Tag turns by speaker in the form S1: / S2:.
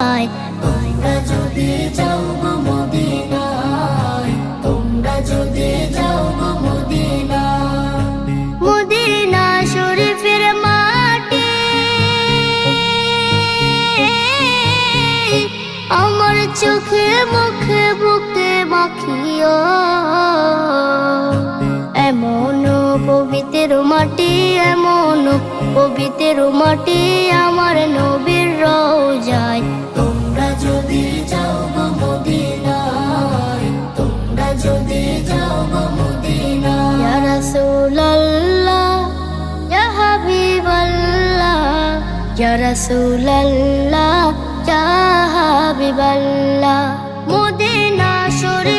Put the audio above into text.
S1: তোমরা যদি যাও গো মদিনায়, তোমরা যদি যাও গো মদিনায়।
S2: মদিনা শরীফের মাটি আমার চোখে মুখে বুকে মাখিও, এমন পবিত্র মাটি, এমন পবিত্র মাটি আমার নবীর রওজায়।
S1: তোমরা যদি যাও গো মদিনায়, তোমরা যদি যাও গো মদিনায়।
S2: ইয়া রাসূলুল্লাহ ইয়া হাবিবাল্লাহ, ইয়া রাসূলুল্লাহ ইয়া হাবিবাল্লাহ। মদিনা শরীফ